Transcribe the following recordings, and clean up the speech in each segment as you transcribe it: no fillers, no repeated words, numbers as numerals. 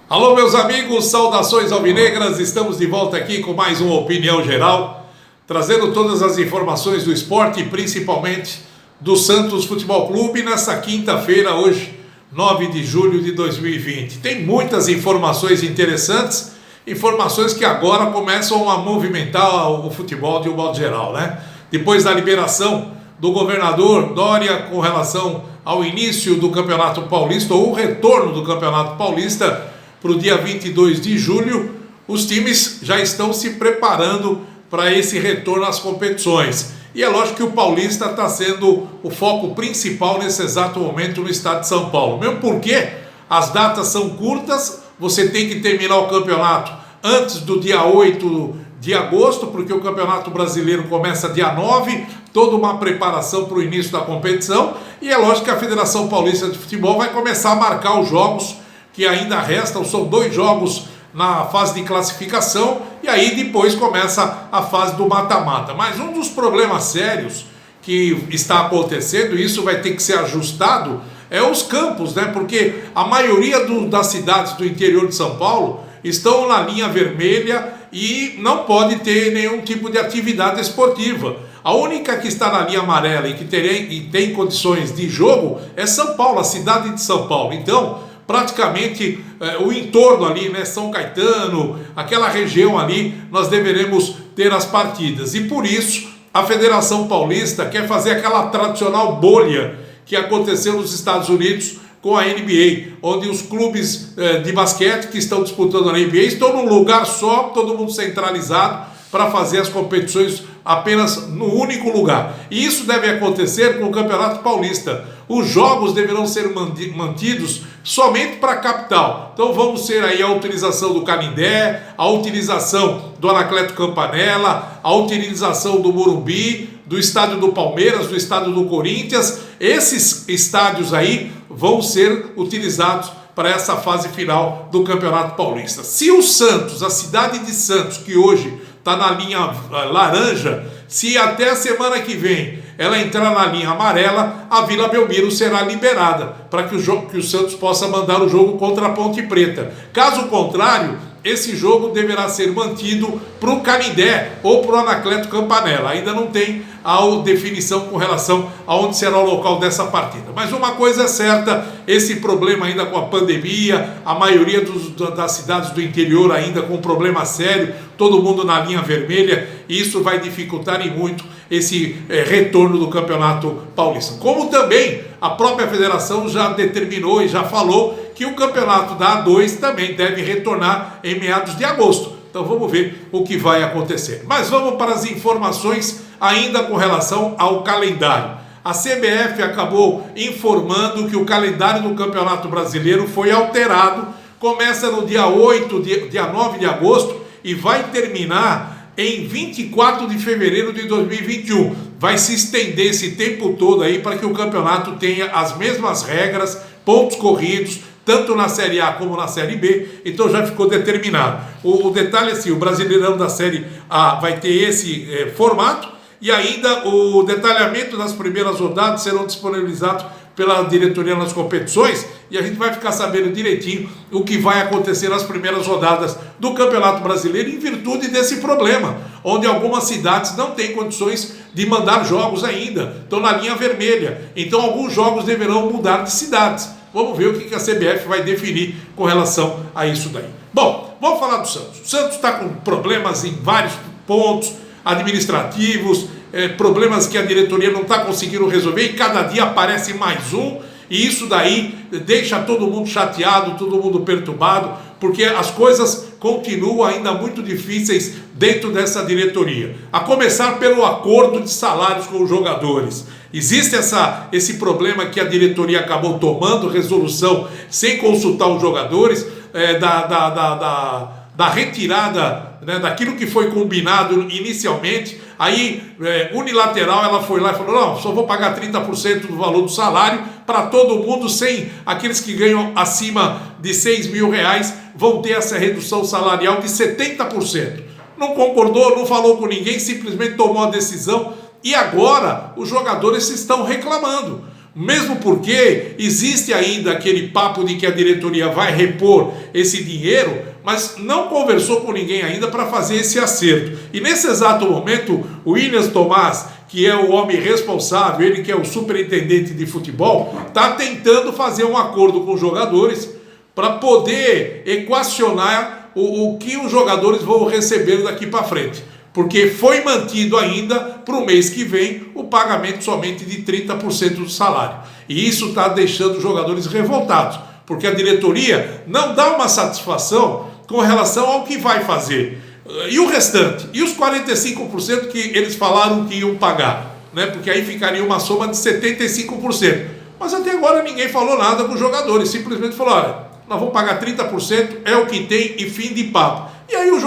Alô, meus amigos, saudações alvinegras, estamos de volta aqui com mais uma opinião geral, trazendo todas as informações do esporte, principalmente do Santos Futebol Clube, nessa quinta-feira, hoje, 9 de julho de 2020. Tem muitas informações interessantes, informações que agora começam a movimentar o futebol de um modo geral, né? Depois da liberação do governador Dória com relação ao início do Campeonato Paulista, ou o retorno do Campeonato Paulista, para o dia 22 de julho, os times já estão se preparando para esse retorno às competições. E é lógico que o Paulista está sendo o foco principal nesse exato momento no estado de São Paulo. Mesmo porque as datas são curtas, você tem que terminar o campeonato antes do dia 8 de agosto, porque o Campeonato Brasileiro começa dia 9, toda uma preparação para o início da competição. E é lógico que a Federação Paulista de Futebol vai começar a marcar os jogos que ainda restam, são 2 jogos na fase de classificação, e aí depois começa a fase do mata-mata. Mas um dos problemas sérios que está acontecendo, e isso vai ter que ser ajustado, é os campos, né? Porque a maioria das cidades do interior de São Paulo estão na linha vermelha e não pode ter nenhum tipo de atividade esportiva. A única que está na linha amarela e que tem condições de jogo é São Paulo, a cidade de São Paulo. Então, praticamente o entorno ali, né, São Caetano, aquela região ali, nós deveremos ter as partidas. E por isso, a Federação Paulista quer fazer aquela tradicional bolha que aconteceu nos Estados Unidos com a NBA, onde os clubes de basquete que estão disputando a NBA estão num lugar só, todo mundo centralizado, para fazer as competições apenas no único lugar. E isso deve acontecer com o Campeonato Paulista. Os jogos deverão ser mantidos somente para a capital. Então vamos ter aí a utilização do Canindé, a utilização do Anacleto Campanella, a utilização do Morumbi, do estádio do Palmeiras, do estádio do Corinthians. Esses estádios aí vão ser utilizados para essa fase final do Campeonato Paulista. Se o Santos, a cidade de Santos, que hoje está na linha laranja, se até a semana que vem ela entrar na linha amarela, a Vila Belmiro será liberada para que o Santos possa mandar o jogo contra a Ponte Preta. Caso contrário, esse jogo deverá ser mantido para o Canindé ou para o Anacleto Campanella. Ainda não tem a definição com relação a onde será o local dessa partida. Mas uma coisa é certa, esse problema ainda com a pandemia, a maioria das cidades do interior ainda com problema sério, todo mundo na linha vermelha, e isso vai dificultar e muito esse retorno do Campeonato Paulista. Como também a própria federação já determinou e já falou que o campeonato da A2 também deve retornar em meados de agosto. Então vamos ver o que vai acontecer. Mas vamos para as informações ainda com relação ao calendário. A CBF acabou informando que o calendário do Campeonato Brasileiro foi alterado, começa no dia 9 de agosto e vai terminar em 24 de fevereiro de 2021. Vai se estender esse tempo todo aí para que o campeonato tenha as mesmas regras, pontos corridos, tanto na Série A como na Série B, então já ficou determinado. O detalhe é assim, o Brasileirão da Série A vai ter esse formato, e ainda o detalhamento das primeiras rodadas serão disponibilizados pela diretoria nas competições, e a gente vai ficar sabendo direitinho o que vai acontecer nas primeiras rodadas do Campeonato Brasileiro, em virtude desse problema, onde algumas cidades não têm condições de mandar jogos ainda, estão na linha vermelha, então alguns jogos deverão mudar de cidades. Vamos ver o que a CBF vai definir com relação a isso daí. Bom, vamos falar do Santos. O Santos está com problemas em vários pontos administrativos, problemas que a diretoria não está conseguindo resolver, e cada dia aparece mais um, e isso daí deixa todo mundo chateado, todo mundo perturbado, porque as coisas continuam ainda muito difíceis dentro dessa diretoria. A começar pelo acordo de salários com os jogadores. Existe esse problema que a diretoria acabou tomando resolução sem consultar os jogadores, da retirada, né, daquilo que foi combinado inicialmente. Aí, unilateral, ela foi lá e falou: não, só vou pagar 30% do valor do salário para todo mundo, sem aqueles que ganham acima de 6 mil reais vão ter essa redução salarial de 70%. Não concordou, não falou com ninguém, simplesmente tomou a decisão, e agora os jogadores estão reclamando. Mesmo porque existe ainda aquele papo de que a diretoria vai repor esse dinheiro, mas não conversou com ninguém ainda para fazer esse acerto. E nesse exato momento, o Williams Tomás, que é o homem responsável, ele que é o superintendente de futebol, está tentando fazer um acordo com os jogadores para poder equacionar o que os jogadores vão receber daqui para frente. Porque foi mantido ainda para o mês que vem o pagamento somente de 30% do salário. E isso está deixando os jogadores revoltados, porque a diretoria não dá uma satisfação com relação ao que vai fazer. E o restante? E os 45% que eles falaram que iam pagar? Né? Porque aí ficaria uma soma de 75%. Mas até agora ninguém falou nada com os jogadores, simplesmente falou, olha, nós vamos pagar 30%, é o que tem e fim de papo. E aí o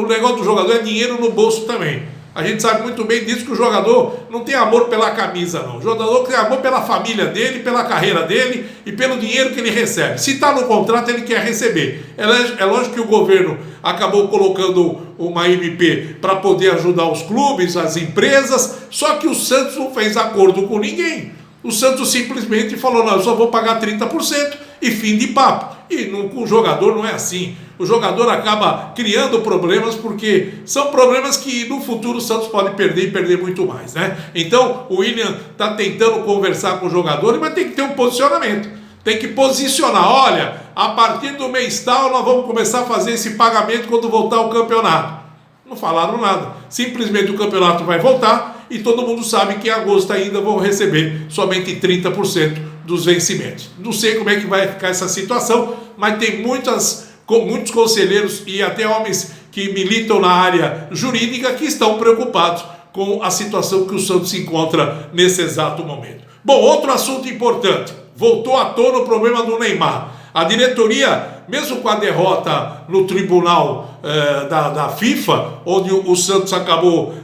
negócio do jogador é dinheiro no bolso também. A gente sabe muito bem disso, que o jogador não tem amor pela camisa, não. O jogador tem amor pela família dele, pela carreira dele e pelo dinheiro que ele recebe. Se está no contrato, ele quer receber. É lógico que o governo acabou colocando uma MP para poder ajudar os clubes, as empresas, só que o Santos não fez acordo com ninguém. O Santos simplesmente falou, não, eu só vou pagar 30% e fim de papo. E com o jogador não é assim. O jogador acaba criando problemas, porque são problemas que no futuro o Santos pode perder e perder muito mais, né? Então o William está tentando conversar com os jogadores, mas tem que ter um posicionamento. Tem que posicionar, olha, a partir do mês tal nós vamos começar a fazer esse pagamento quando voltar o campeonato. Não falaram nada. Simplesmente o campeonato vai voltar e todo mundo sabe que em agosto ainda vão receber somente 30% dos vencimentos. Não sei como é que vai ficar essa situação, mas tem muitos conselheiros e até homens que militam na área jurídica que estão preocupados com a situação que o Santos se encontra nesse exato momento. Bom, outro assunto importante, voltou à tona o problema do Neymar. A diretoria, mesmo com a derrota no tribunal da FIFA, onde o Santos acabou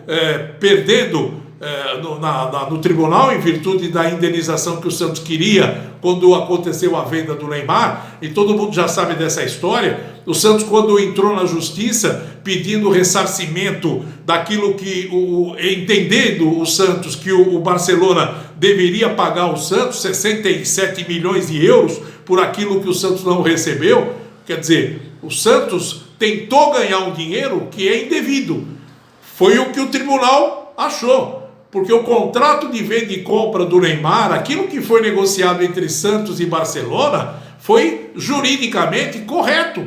perdendo no tribunal em virtude da indenização que o Santos queria quando aconteceu a venda do Neymar, e todo mundo já sabe dessa história. O Santos, quando entrou na justiça pedindo ressarcimento daquilo que, entendendo o Santos que o Barcelona deveria pagar ao Santos 67 milhões de euros por aquilo que o Santos não recebeu, quer dizer, o Santos tentou ganhar um dinheiro que é indevido. Foi o que o tribunal achou. Porque o contrato de venda e compra do Neymar, aquilo que foi negociado entre Santos e Barcelona, foi juridicamente correto.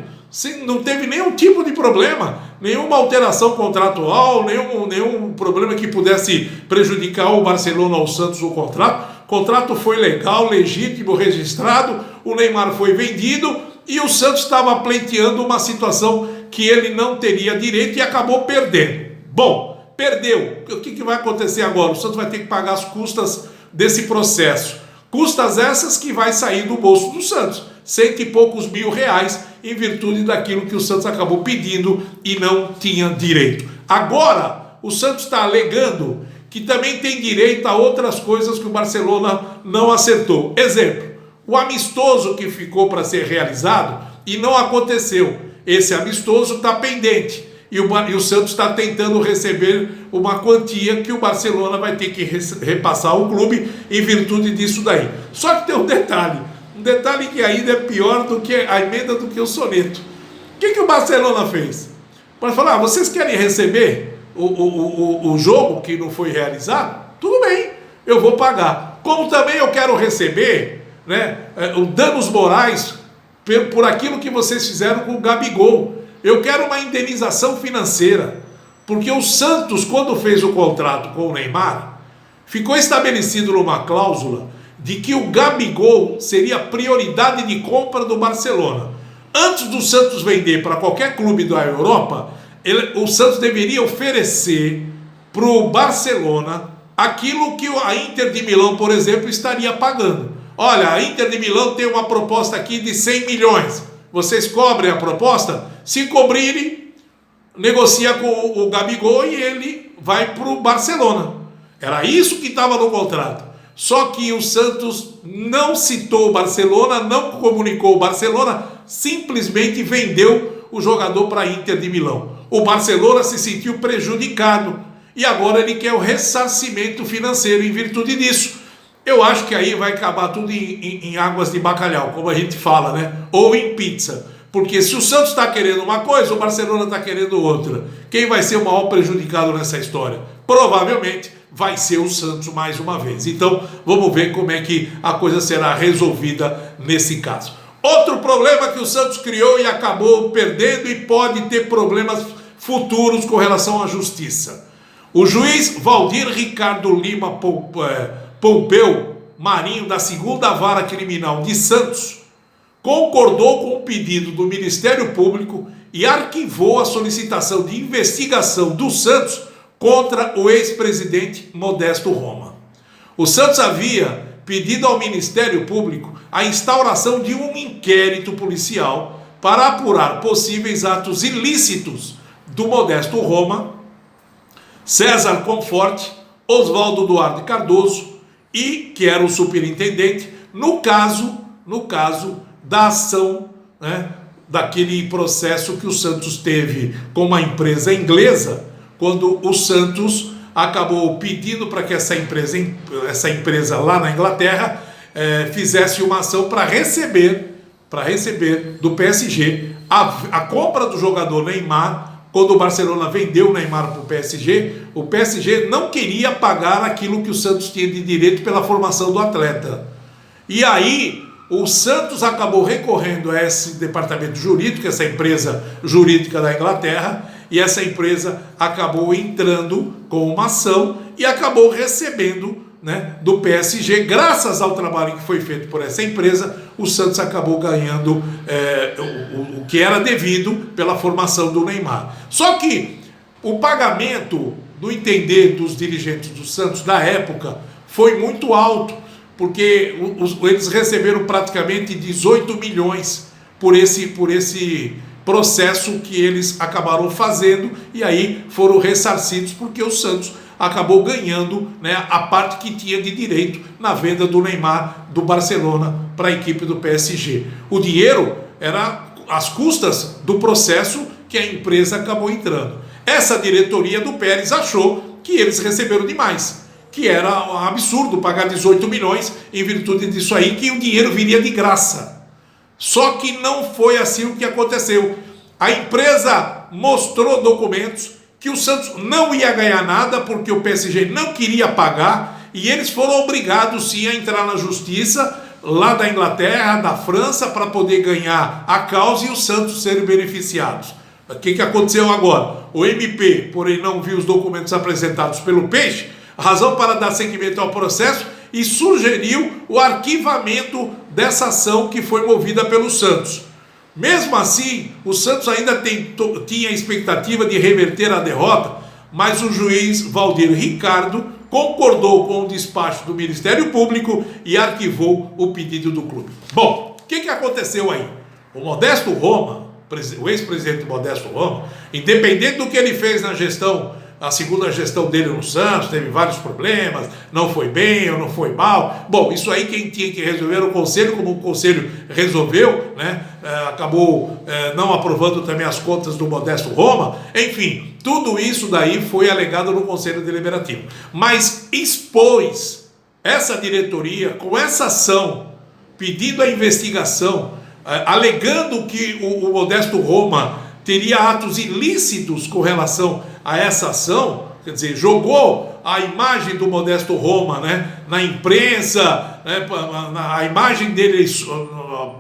Não teve nenhum tipo de problema, nenhuma alteração contratual, nenhum problema que pudesse prejudicar o Barcelona ou o Santos o contrato. O contrato foi legal, legítimo, registrado, o Neymar foi vendido e o Santos estava pleiteando uma situação que ele não teria direito e acabou perdendo. Bom, perdeu. O que vai acontecer agora? O Santos vai ter que pagar as custas desse processo. Custas essas que vai sair do bolso do Santos. 100 e poucos mil reais em virtude daquilo que o Santos acabou pedindo e não tinha direito. Agora, o Santos está alegando que também tem direito a outras coisas que o Barcelona não acertou. Exemplo, o amistoso que ficou para ser realizado e não aconteceu. Esse amistoso está pendente. E o Santos está tentando receber uma quantia que o Barcelona vai ter que repassar ao clube em virtude disso daí. Só que tem um detalhe que ainda é pior do que a emenda do que o soneto. O que o Barcelona fez? Pode falar, vocês querem receber o jogo que não foi realizado? Tudo bem, eu vou pagar. Como também eu quero receber, né, danos morais por aquilo que vocês fizeram com o Gabigol. Eu quero uma indenização financeira, porque o Santos, quando fez o contrato com o Neymar, ficou estabelecido numa cláusula de que o Gabigol seria prioridade de compra do Barcelona. Antes do Santos vender para qualquer clube da Europa, o Santos deveria oferecer para o Barcelona aquilo que a Inter de Milão, por exemplo, estaria pagando. Olha, a Inter de Milão tem uma proposta aqui de 100 milhões. Vocês cobrem a proposta? Se cobrirem, negocia com o Gabigol e ele vai para o Barcelona. Era isso que estava no contrato. Só que o Santos não citou o Barcelona, não comunicou o Barcelona, simplesmente vendeu o jogador para a Inter de Milão. O Barcelona se sentiu prejudicado e agora ele quer o ressarcimento financeiro em virtude disso. eu acho que aí vai acabar tudo em águas de bacalhau, como a gente fala, né? Ou em pizza. Porque se o Santos está querendo uma coisa, o Barcelona está querendo outra. Quem vai ser o maior prejudicado nessa história? Provavelmente vai ser o Santos mais uma vez. Então, vamos ver como é que a coisa será resolvida nesse caso. Outro problema que o Santos criou e acabou perdendo e pode ter problemas futuros com relação à justiça. O juiz Valdir Ricardo Lima Pompeu Marinho, da 2ª Vara Criminal de Santos, concordou com o pedido do Ministério Público e arquivou a solicitação de investigação do Santos contra o ex-presidente Modesto Roma. O Santos havia pedido ao Ministério Público a instauração de um inquérito policial para apurar possíveis atos ilícitos do Modesto Roma, César Conforte, Oswaldo Duarte Cardoso e, que era o superintendente, no caso da ação, né, daquele processo que o Santos teve com uma empresa inglesa, quando o Santos acabou pedindo para que essa empresa lá na Inglaterra fizesse uma ação para receber do PSG a compra do jogador Neymar. Quando o Barcelona vendeu o Neymar para o PSG não queria pagar aquilo que o Santos tinha de direito pela formação do atleta. E aí o Santos acabou recorrendo a esse departamento jurídico, essa empresa jurídica da Inglaterra, e essa empresa acabou entrando com uma ação e acabou recebendo, né, do PSG, graças ao trabalho que foi feito por essa empresa, o Santos acabou ganhando o que era devido pela formação do Neymar. Só que o pagamento, no entender dos dirigentes do Santos da época, foi muito alto, porque eles receberam praticamente 18 milhões por esse processo que eles acabaram fazendo, e aí foram ressarcidos porque o Santos acabou ganhando, né, a parte que tinha de direito na venda do Neymar do Barcelona para a equipe do PSG. O dinheiro era às custas do processo que a empresa acabou entrando. Essa diretoria do Pérez achou que eles receberam demais, que era um absurdo pagar 18 milhões em virtude disso aí, que o dinheiro viria de graça. Só que não foi assim o que aconteceu. A empresa mostrou documentos que o Santos não ia ganhar nada porque o PSG não queria pagar, e eles foram obrigados sim a entrar na justiça lá da Inglaterra, da França, para poder ganhar a causa e o Santos serem beneficiados. O que aconteceu agora? O MP, porém, não viu os documentos apresentados pelo Peixe, razão para dar seguimento ao processo, e sugeriu o arquivamento dessa ação que foi movida pelo Santos. Mesmo assim, o Santos ainda tinha a expectativa de reverter a derrota, mas o juiz Valdir Ricardo concordou com o despacho do Ministério Público e arquivou o pedido do clube. Bom, o que aconteceu aí? O Modesto Roma, o ex-presidente Modesto Roma, independente do que ele fez na gestão, a segunda gestão dele no Santos, teve vários problemas, não foi bem ou não foi mal. Bom, isso aí quem tinha que resolver era o Conselho, como o Conselho resolveu, né? Acabou não aprovando também as contas do Modesto Roma. Enfim, tudo isso daí foi alegado no Conselho Deliberativo. Mas expôs essa diretoria com essa ação, pedindo a investigação, alegando que o Modesto Roma teria atos ilícitos com relação a essa ação, quer dizer, jogou a imagem do Modesto Roma, né, na imprensa, né, a imagem dele,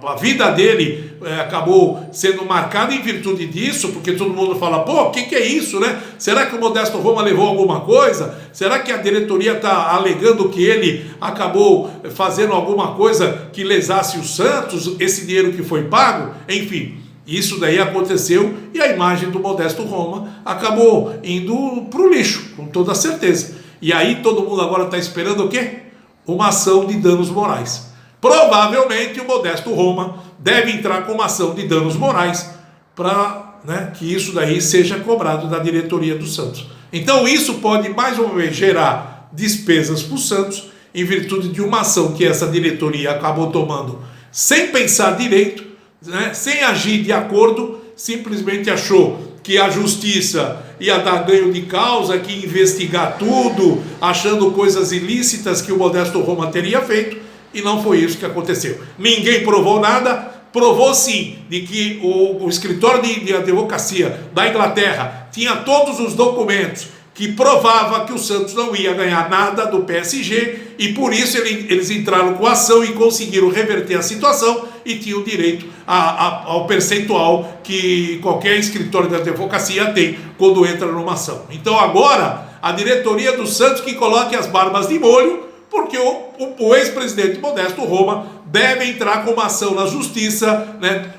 a vida dele acabou sendo marcada em virtude disso, porque todo mundo fala, pô, o que é isso, né? Será que o Modesto Roma levou alguma coisa? Será que a diretoria está alegando que ele acabou fazendo alguma coisa que lesasse o Santos, esse dinheiro que foi pago? Enfim, isso daí aconteceu e a imagem do Modesto Roma acabou indo para o lixo, com toda certeza. E aí todo mundo agora está esperando o quê? Uma ação de danos morais. Provavelmente o Modesto Roma deve entrar com uma ação de danos morais para, né, que isso daí seja cobrado da diretoria do Santos. Então isso pode mais uma vez gerar despesas para o Santos em virtude de uma ação que essa diretoria acabou tomando sem pensar direito, né, sem agir de acordo, simplesmente achou que a justiça ia dar ganho de causa, que ia investigar tudo, achando coisas ilícitas que o Modesto Roma teria feito, e não foi isso que aconteceu. Ninguém provou nada. Provou sim de que o escritório de advocacia da Inglaterra tinha todos os documentos que provava que o Santos não ia ganhar nada do PSG, e por isso eles entraram com a ação e conseguiram reverter a situação e tinham direito ao percentual que qualquer escritório de advocacia tem quando entra numa ação. Então agora a diretoria do Santos que coloque as barbas de molho, porque o ex-presidente Modesto Roma deve entrar com uma ação na justiça, né,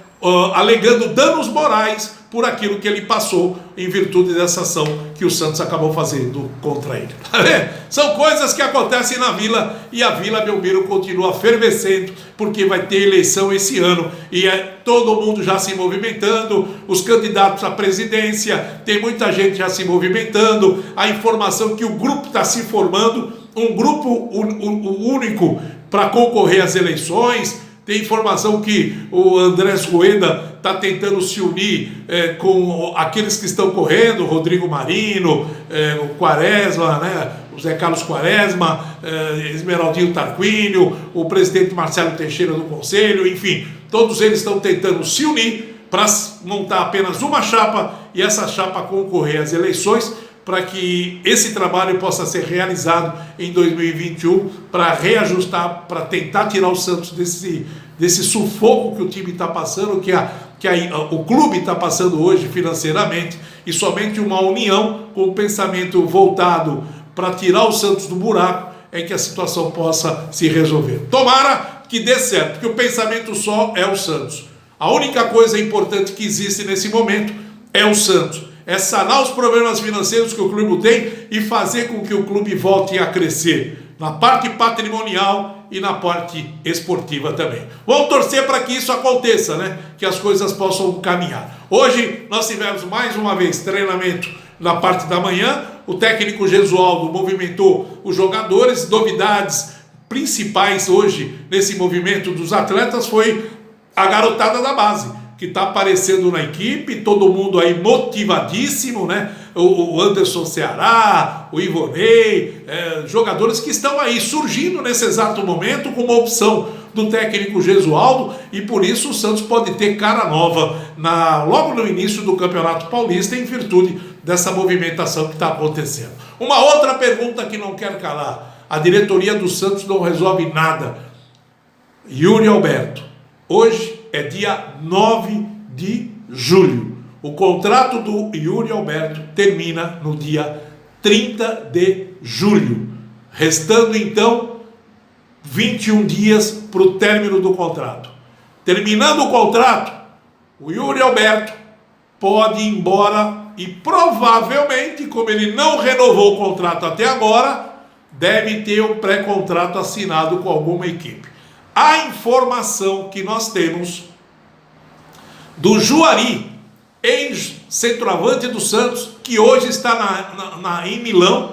alegando danos morais por aquilo que ele passou em virtude dessa ação que o Santos acabou fazendo contra ele. Tá vendo? São coisas que acontecem na Vila, e a Vila Belmiro continua fervescendo, porque vai ter eleição esse ano, e todo mundo já se movimentando, os candidatos à presidência, tem muita gente já se movimentando, a informação que o grupo está se formando, um grupo único para concorrer às eleições. Tem informação que o Andrés Rueda está tentando se unir com aqueles que estão correndo, Rodrigo Marino, o Quaresma, né, o Zé Carlos Quaresma, Esmeraldinho Tarquínio, o presidente Marcelo Teixeira do Conselho, enfim, todos eles estão tentando se unir para montar apenas uma chapa, e essa chapa concorrer às eleições, para que esse trabalho possa ser realizado em 2021, para reajustar, para tentar tirar o Santos desse sufoco que o time está passando, que o clube está passando hoje financeiramente, e somente uma união com o pensamento voltado para tirar o Santos do buraco é que a situação possa se resolver. Tomara que dê certo, porque o pensamento só é o Santos. A única coisa importante que existe nesse momento é o Santos. É sanar os problemas financeiros que o clube tem e fazer com que o clube volte a crescer na parte patrimonial e na parte esportiva também. Vamos torcer para que isso aconteça, né? Que as coisas possam caminhar. Hoje nós tivemos mais uma vez treinamento na parte da manhã. O técnico Gesualdo movimentou os jogadores. Novidades principais hoje nesse movimento dos atletas foi a garotada da base, que está aparecendo na equipe, todo mundo aí motivadíssimo, né? O Anderson Ceará, o Ivonei, jogadores que estão aí surgindo nesse exato momento com uma opção do técnico Gesualdo, e por isso o Santos pode ter cara nova logo no início do Campeonato Paulista, em virtude dessa movimentação que está acontecendo. Uma outra pergunta que não quer calar: a diretoria do Santos não resolve nada. Yuri Alberto, hoje é dia 9 de julho. O contrato do Yuri Alberto termina no dia 30 de julho. Restando então 21 dias para o término do contrato. Terminando o contrato, o Yuri Alberto pode ir embora e provavelmente, como ele não renovou o contrato até agora, deve ter um pré-contrato assinado com alguma equipe. A informação que nós temos do Juari, ex-centroavante do Santos, que hoje está em Milão,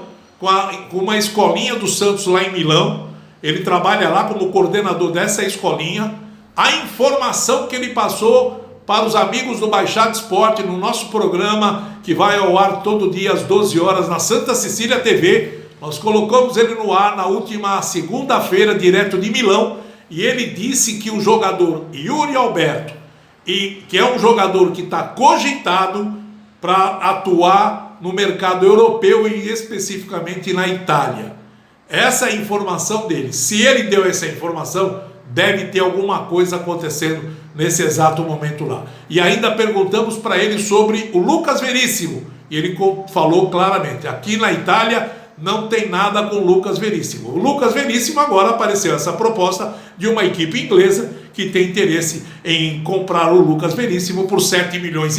com uma escolinha do Santos lá em Milão. Ele trabalha lá como coordenador dessa escolinha. A informação que ele passou para os amigos do Baixada Esporte no nosso programa, que vai ao ar todo dia às 12 horas na Santa Cecília TV. Nós colocamos ele no ar na última segunda-feira, direto de Milão. E ele disse que o jogador Yuri Alberto, que é um jogador que está cogitado para atuar no mercado europeu e especificamente na Itália. Essa é a informação dele. Se ele deu essa informação, deve ter alguma coisa acontecendo nesse exato momento lá. E ainda perguntamos para ele sobre o Lucas Veríssimo, e ele falou claramente: aqui na Itália não tem nada com o Lucas Veríssimo. O Lucas Veríssimo, agora apareceu essa proposta de uma equipe inglesa que tem interesse em comprar o Lucas Veríssimo por 7,5 milhões.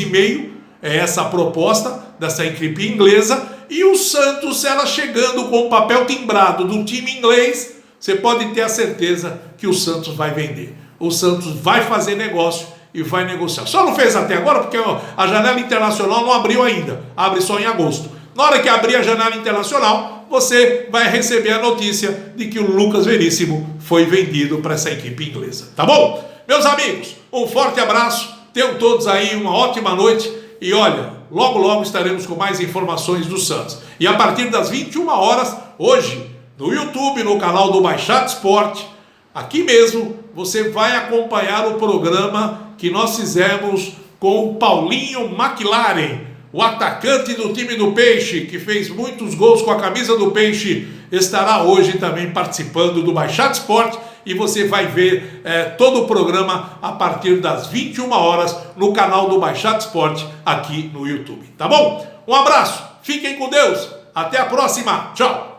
É essa a proposta dessa equipe inglesa. E o Santos, ela chegando com o papel timbrado do time inglês, você pode ter a certeza que o Santos vai vender. O Santos vai fazer negócio e vai negociar. Só não fez até agora porque a janela internacional não abriu ainda. Abre só em agosto. Na hora que abrir a janela internacional, você vai receber a notícia de que o Lucas Veríssimo foi vendido para essa equipe inglesa. Tá bom? Meus amigos, um forte abraço. Tenham todos aí uma ótima noite E olha, logo logo estaremos com mais informações do Santos. E a partir das 21 horas, hoje, no YouTube, no canal do Baixada Esporte, aqui mesmo, você vai acompanhar o programa que nós fizemos com o Paulinho McLaren, o atacante do time do Peixe, que fez muitos gols com a camisa do Peixe, estará hoje também participando do Baixada Esporte, e você vai ver todo o programa a partir das 21 horas no canal do Baixada Esporte aqui no YouTube, tá bom? Um abraço, fiquem com Deus, até a próxima, tchau!